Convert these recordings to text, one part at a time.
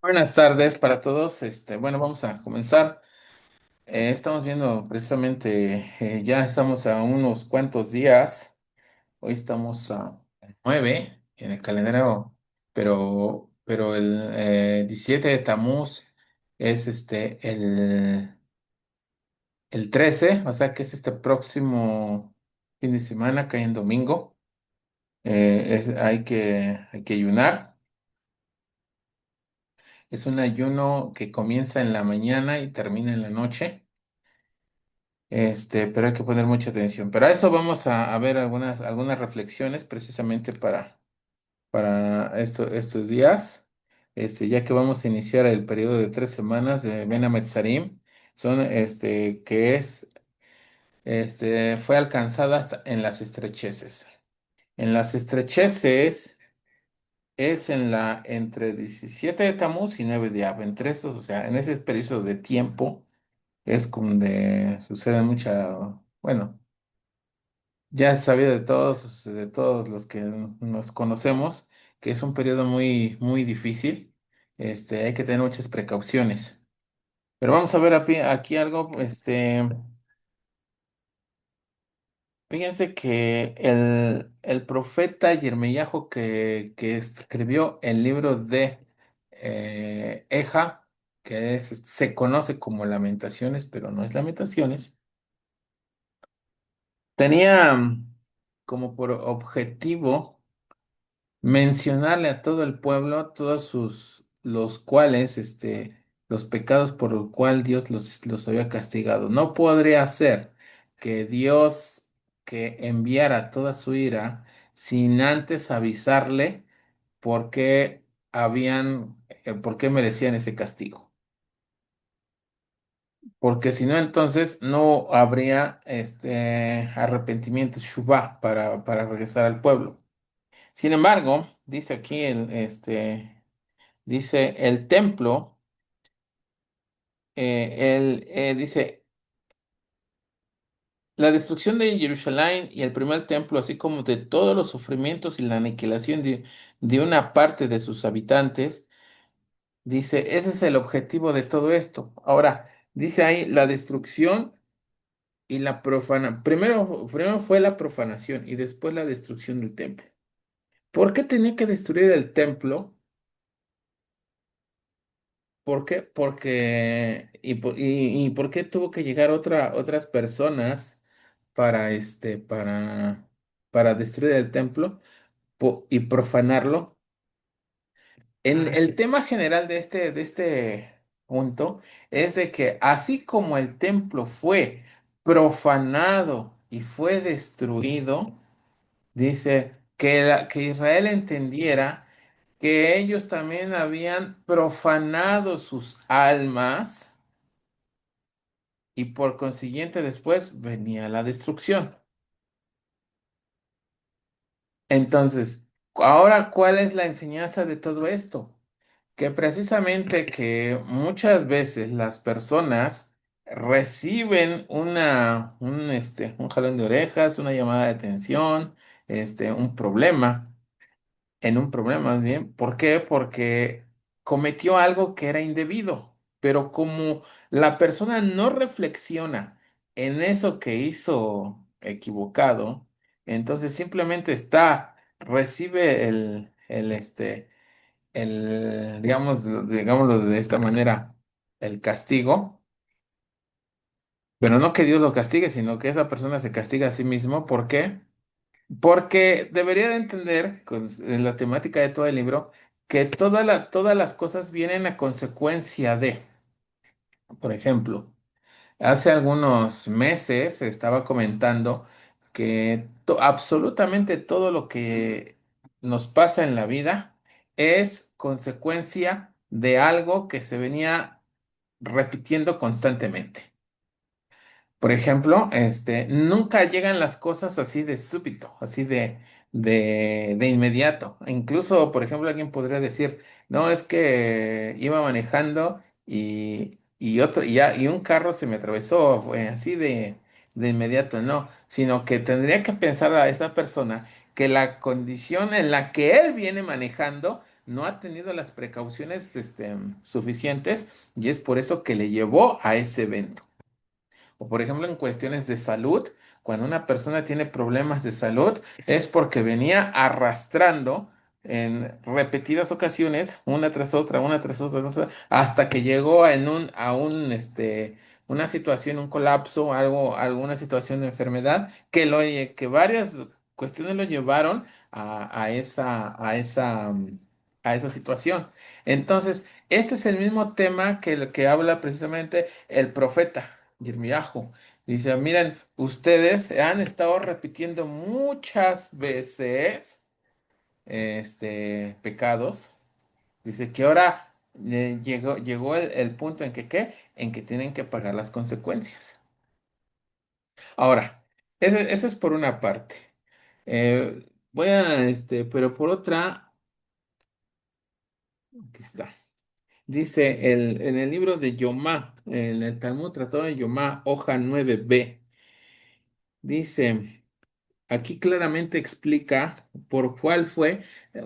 Buenas tardes para todos. Bueno, vamos a comenzar. Estamos viendo precisamente, ya estamos a unos cuantos días. Hoy estamos a 9 en el calendario, pero el 17 de Tamuz es el 13, o sea que es este próximo fin de semana, cae en domingo. Hay que ayunar. Es un ayuno que comienza en la mañana y termina en la noche. Pero hay que poner mucha atención. Pero a eso vamos a ver algunas reflexiones precisamente para estos días. Ya que vamos a iniciar el periodo de 3 semanas de Ben Hametzarim, son fue alcanzada hasta en las estrecheces. En las estrecheces es entre 17 de Tamuz y 9 de Ab. Entre estos, o sea, en ese periodo de tiempo es como donde sucede bueno. Ya es sabido de todos los que nos conocemos, que es un periodo muy, muy difícil. Hay que tener muchas precauciones. Pero vamos a ver aquí algo. Fíjense que el profeta Yirmiyahu que escribió el libro de Eja, se conoce como Lamentaciones, pero no es Lamentaciones, tenía como por objetivo mencionarle a todo el pueblo todos los cuales, los pecados por los cuales Dios los había castigado. No podría ser que Dios que enviara toda su ira sin antes avisarle por qué por qué merecían ese castigo. Porque si no, entonces no habría arrepentimiento, shubá, para regresar al pueblo. Sin embargo, dice aquí dice el templo, dice la destrucción de Jerusalén y el primer templo, así como de todos los sufrimientos y la aniquilación de una parte de sus habitantes, dice, ese es el objetivo de todo esto. Ahora, dice ahí la destrucción y la primero fue la profanación y después la destrucción del templo. ¿Por qué tenía que destruir el templo? ¿Por qué? Y por qué tuvo que llegar otras personas para para destruir el templo y profanarlo? El tema general de este punto es de que así como el templo fue profanado y fue destruido, dice que Israel entendiera que ellos también habían profanado sus almas y por consiguiente después venía la destrucción. Entonces, ahora, ¿cuál es la enseñanza de todo esto? Que precisamente que muchas veces las personas reciben un jalón de orejas, una llamada de atención, un problema. En un problema más bien. ¿Por qué? Porque cometió algo que era indebido, pero como la persona no reflexiona en eso que hizo equivocado, entonces simplemente recibe digámoslo de esta manera, el castigo, pero no que Dios lo castigue, sino que esa persona se castiga a sí mismo. ¿Por qué? Porque debería de entender, en la temática de todo el libro, que todas las cosas vienen a consecuencia de, por ejemplo, hace algunos meses estaba comentando que absolutamente todo lo que nos pasa en la vida es consecuencia de algo que se venía repitiendo constantemente. Por ejemplo, nunca llegan las cosas así de súbito, así de inmediato. Incluso, por ejemplo, alguien podría decir, no, es que iba manejando y un carro se me atravesó, fue así de inmediato, no, sino que tendría que pensar a esa persona que la condición en la que él viene manejando no ha tenido las precauciones, suficientes y es por eso que le llevó a ese evento. O por ejemplo, en cuestiones de salud, cuando una persona tiene problemas de salud, es porque venía arrastrando en repetidas ocasiones, una tras otra, hasta que llegó una situación, un colapso, alguna situación de enfermedad, que varias cuestiones lo llevaron a esa situación. Entonces, este es el mismo tema que el que habla precisamente el profeta. Yirmiyahu. Dice, miren, ustedes han estado repitiendo muchas veces pecados. Dice que ahora llegó el punto en que, ¿qué? En que tienen que pagar las consecuencias. Ahora, eso es por una parte. Pero por otra, aquí está. Dice en el libro de Yomá, en el Talmud Tratado de Yomá, hoja 9b, dice. Aquí claramente explica por cuál fue eh,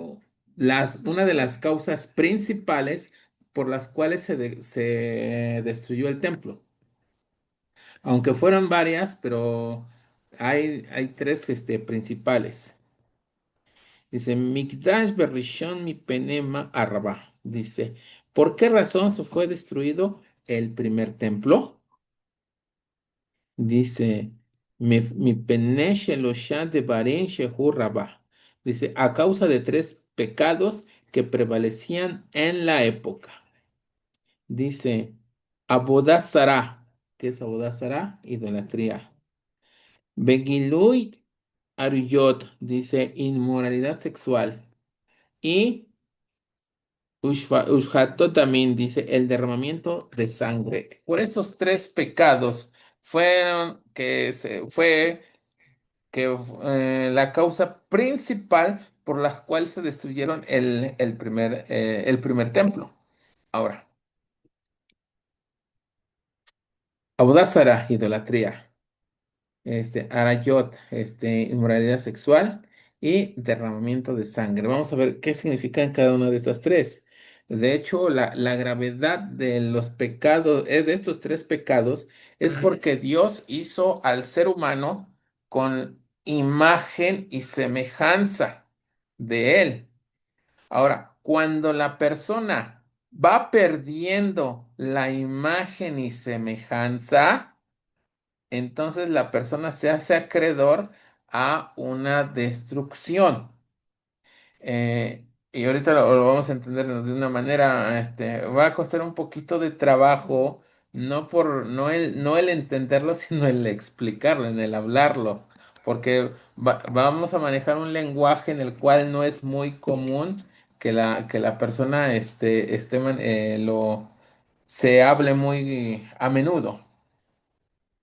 una de las causas principales por las cuales se destruyó el templo. Aunque fueron varias, pero hay tres principales. Dice, Mikdash Berrishon mi penema arraba. Dice, ¿por qué razón se fue destruido el primer templo? Dice, mi penesh elosha de Barín shehu rabá. Dice, a causa de tres pecados que prevalecían en la época. Dice, Abodazara. ¿Qué es Abodazara? Idolatría. Begilui aruyot. Dice, inmoralidad sexual. Y Ushhato también dice, el derramamiento de sangre. Por estos tres pecados fueron fue la causa principal por la cual se destruyeron el primer templo. Ahora, Abodázara, idolatría, Arayot, inmoralidad sexual y derramamiento de sangre. Vamos a ver qué significan cada una de esas tres. De hecho, la gravedad de los pecados, de estos tres pecados, es porque Dios hizo al ser humano con imagen y semejanza de él. Ahora, cuando la persona va perdiendo la imagen y semejanza, entonces la persona se hace acreedor a una destrucción. Y ahorita lo vamos a entender de una manera, va a costar un poquito de trabajo, no el entenderlo, sino el explicarlo, en el hablarlo, porque vamos a manejar un lenguaje en el cual no es muy común que la persona se hable muy a menudo.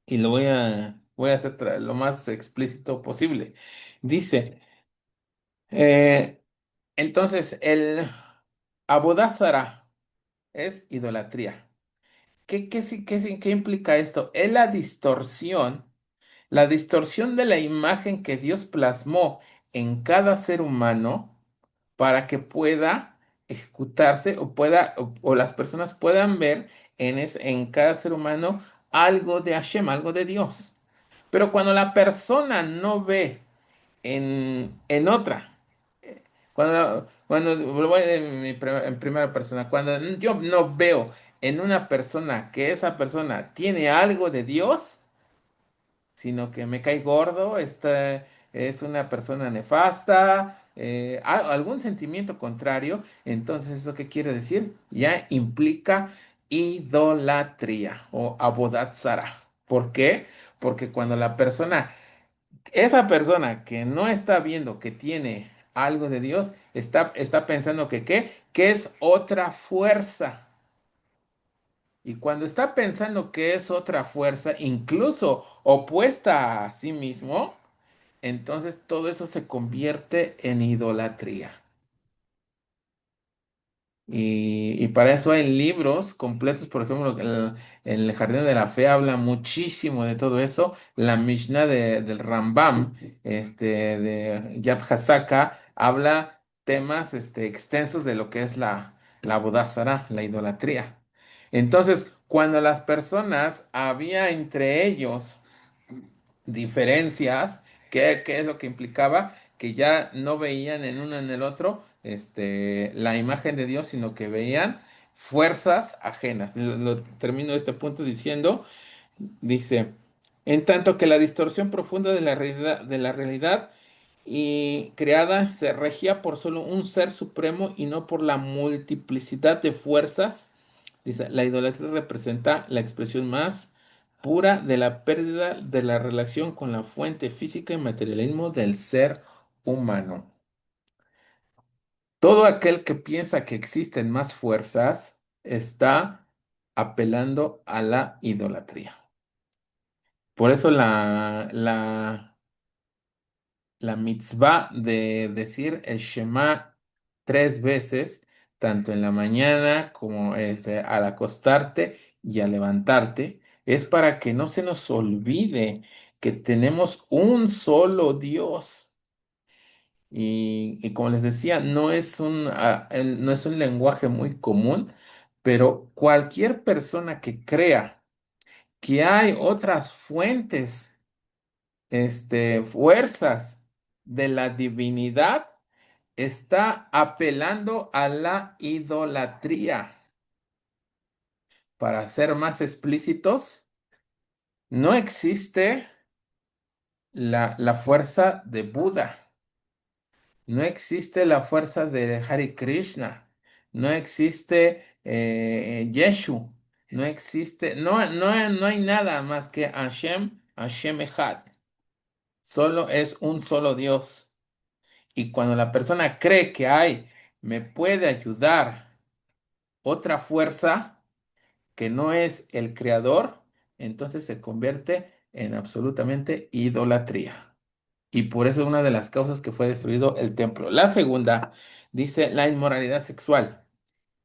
Y voy a hacer lo más explícito posible. Dice, eh, entonces, el Abodázara es idolatría. ¿Qué implica esto? Es la distorsión de la imagen que Dios plasmó en cada ser humano para que pueda ejecutarse o las personas puedan ver en cada ser humano algo de Hashem, algo de Dios. Pero cuando la persona no ve en otra, cuando lo voy en primera persona, cuando yo no veo en una persona que esa persona tiene algo de Dios, sino que me cae gordo, esta es una persona nefasta, algún sentimiento contrario, entonces ¿eso qué quiere decir? Ya implica idolatría o abodatzara. ¿Por qué? Porque cuando esa persona que no está viendo que tiene algo de Dios, está pensando que ¿qué? Que es otra fuerza. Y cuando está pensando que es otra fuerza, incluso opuesta a sí mismo, entonces todo eso se convierte en idolatría. Y para eso hay libros completos, por ejemplo, el Jardín de la Fe habla muchísimo de todo eso. La Mishnah del Rambam, de Yad Hasaka, habla temas extensos de lo que es la Avodah Zará, la idolatría. Entonces, cuando las personas había entre ellos diferencias, ¿qué es lo que implicaba? Que ya no veían en uno en el otro la imagen de Dios, sino que veían fuerzas ajenas. Termino este punto diciendo, dice, en tanto que la distorsión profunda de la realidad y creada se regía por solo un ser supremo y no por la multiplicidad de fuerzas. Dice, la idolatría representa la expresión más pura de la pérdida de la relación con la fuente física y materialismo del ser humano. Todo aquel que piensa que existen más fuerzas está apelando a la idolatría. Por eso la mitzvah de decir el Shema 3 veces, tanto en la mañana como al acostarte y al levantarte, es para que no se nos olvide que tenemos un solo Dios. Y como les decía, no es un lenguaje muy común, pero cualquier persona que crea que hay otras fuentes, fuerzas de la divinidad, está apelando a la idolatría. Para ser más explícitos, no existe la fuerza de Buda, no existe la fuerza de Hare Krishna, no existe Yeshu, no hay nada más que Hashem Echad. Solo es un solo Dios. Y cuando la persona cree que me puede ayudar otra fuerza que no es el creador, entonces se convierte en absolutamente idolatría. Y por eso es una de las causas que fue destruido el templo. La segunda dice la inmoralidad sexual.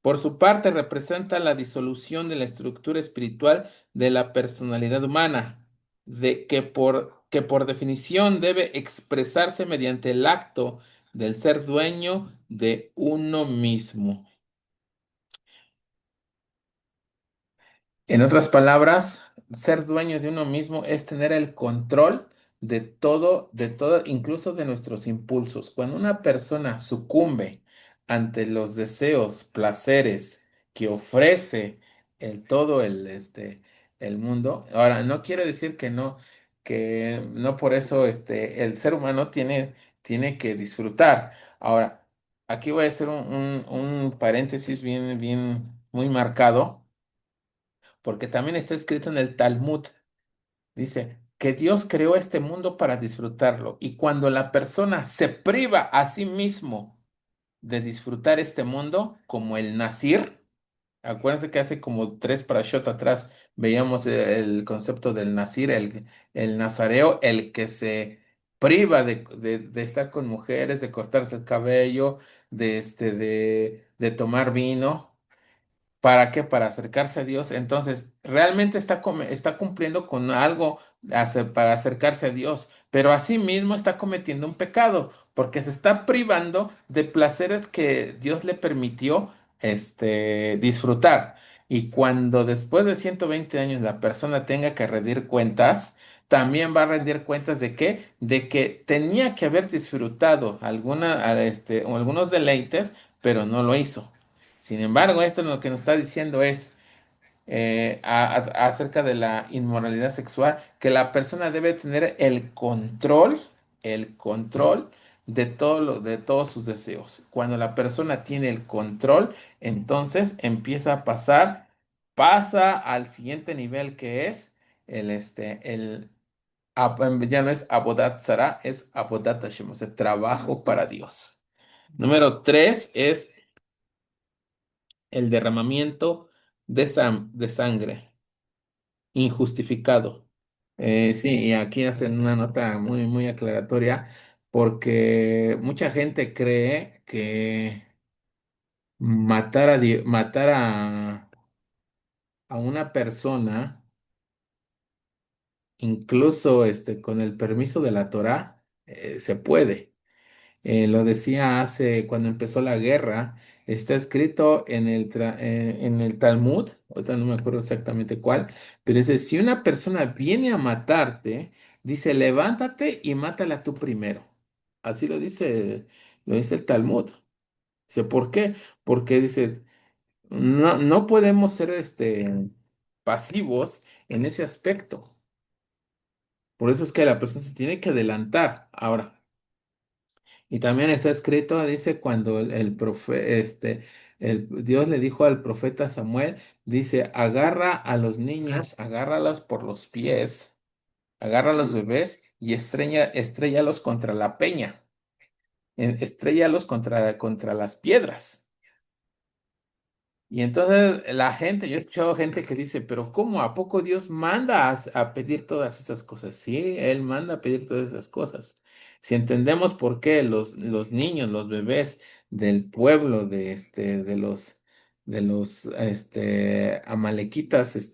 Por su parte, representa la disolución de la estructura espiritual de la personalidad humana, que por definición debe expresarse mediante el acto del ser dueño de uno mismo. En otras palabras, ser dueño de uno mismo es tener el control de todo, incluso de nuestros impulsos. Cuando una persona sucumbe ante los deseos, placeres que ofrece el mundo, ahora no quiere decir que no por eso el ser humano tiene que disfrutar. Ahora, aquí voy a hacer un paréntesis bien, muy marcado porque también está escrito en el Talmud. Dice que Dios creó este mundo para disfrutarlo y cuando la persona se priva a sí mismo de disfrutar este mundo, como el Nazir, acuérdense que hace como tres parashot atrás veíamos el concepto del Nazir, el nazareo, el que se priva de estar con mujeres, de cortarse el cabello, de tomar vino. ¿Para qué? Para acercarse a Dios. Entonces, realmente está cumpliendo con algo para acercarse a Dios, pero asimismo está cometiendo un pecado, porque se está privando de placeres que Dios le permitió disfrutar. Y cuando después de 120 años la persona tenga que rendir cuentas, también va a rendir cuentas de qué, de que tenía que haber disfrutado o algunos deleites, pero no lo hizo. Sin embargo, esto lo que nos está diciendo es acerca de la inmoralidad sexual, que la persona debe tener el control de todos sus deseos. Cuando la persona tiene el control, entonces empieza a pasa al siguiente nivel que es ya no es Abodat Zara, es Abodat Hashem, o sea, trabajo para Dios. Número tres es el derramamiento de sangre injustificado. Sí, y aquí hacen una nota muy aclaratoria porque mucha gente cree matar a una persona, incluso con el permiso de la Torá, se puede. Lo decía hace cuando empezó la guerra, está escrito en el Talmud, ahorita no me acuerdo exactamente cuál, pero dice, si una persona viene a matarte, dice, levántate y mátala tú primero. Así lo dice el Talmud. Dice, ¿por qué? Porque dice, no podemos ser pasivos en ese aspecto. Por eso es que la persona se tiene que adelantar. Ahora. Y también está escrito, dice, cuando Dios le dijo al profeta Samuel, dice, agarra a los niños, agárralos por los pies, agarra a los bebés y estréllalos contra la peña, estréllalos contra las piedras. Y entonces la gente, yo he escuchado gente que dice, pero ¿cómo? ¿A poco Dios manda a pedir todas esas cosas? Sí, Él manda a pedir todas esas cosas. Si entendemos por qué los niños, los bebés del pueblo de los amalequitas,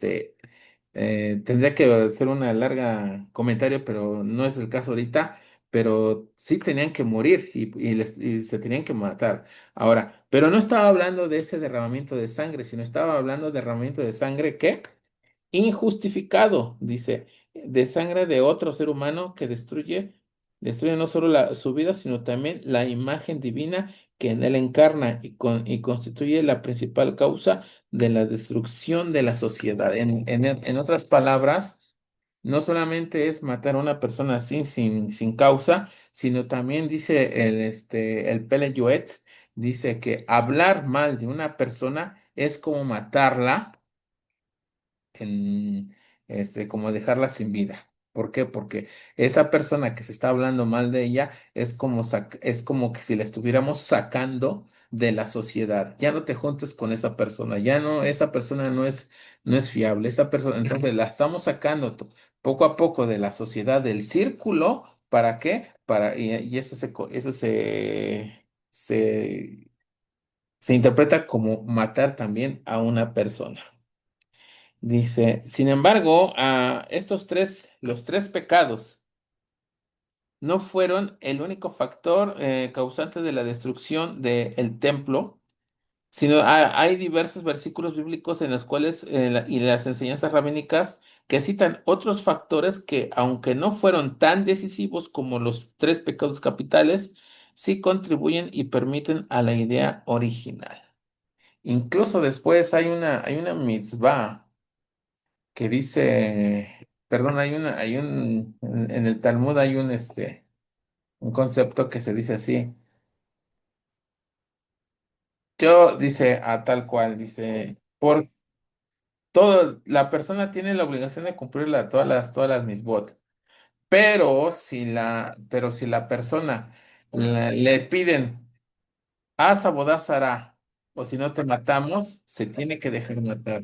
tendría que hacer una larga comentario, pero no es el caso ahorita, pero sí tenían que morir y se tenían que matar. Ahora, pero no estaba hablando de ese derramamiento de sangre, sino estaba hablando de derramamiento de sangre que injustificado, dice, de sangre de otro ser humano que destruye no solo su vida, sino también la imagen divina que en él encarna y constituye la principal causa de la destrucción de la sociedad. En otras palabras, no solamente es matar a una persona así sin causa, sino también dice el Pele Yoetz, dice que hablar mal de una persona es como matarla en como dejarla sin vida. ¿Por qué? Porque esa persona que se está hablando mal de ella es como que si la estuviéramos sacando de la sociedad. Ya no te juntes con esa persona, ya no, esa persona no es fiable, esa persona, entonces la estamos sacando poco a poco de la sociedad, del círculo. ¿Para qué? Y se interpreta como matar también a una persona. Dice, sin embargo, los tres pecados no fueron el único factor causante de la destrucción del templo, sino hay diversos versículos bíblicos en los cuales y las enseñanzas rabínicas que citan otros factores que, aunque no fueron tan decisivos como los tres pecados capitales, sí contribuyen y permiten a la idea original. Incluso después hay una mitzvah que dice, perdón, en el Talmud hay un concepto que se dice así. Yo dice a tal cual, dice, por todo, la persona tiene la obligación de cumplir todas las misbot, pero si la persona le piden, haz abodazara, o si no te matamos, se tiene que dejar matar.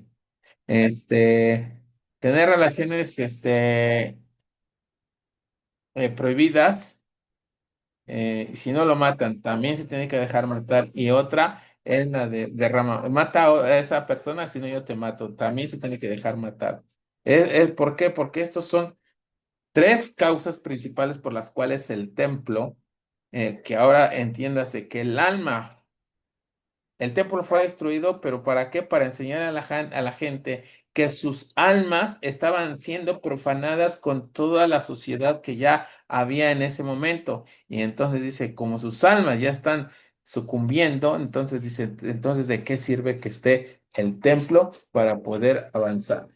Tener relaciones, prohibidas. Si no lo matan, también se tiene que dejar matar. Y otra es la de derrama. Mata a esa persona, si no yo te mato. También se tiene que dejar matar. ¿Por qué? Porque estos son tres causas principales por las cuales el templo, que ahora entiéndase que el templo fue destruido, pero ¿para qué? Para enseñar a la gente que sus almas estaban siendo profanadas con toda la sociedad que ya había en ese momento. Y entonces dice, como sus almas ya están sucumbiendo, entonces dice, entonces ¿de qué sirve que esté el templo para poder avanzar?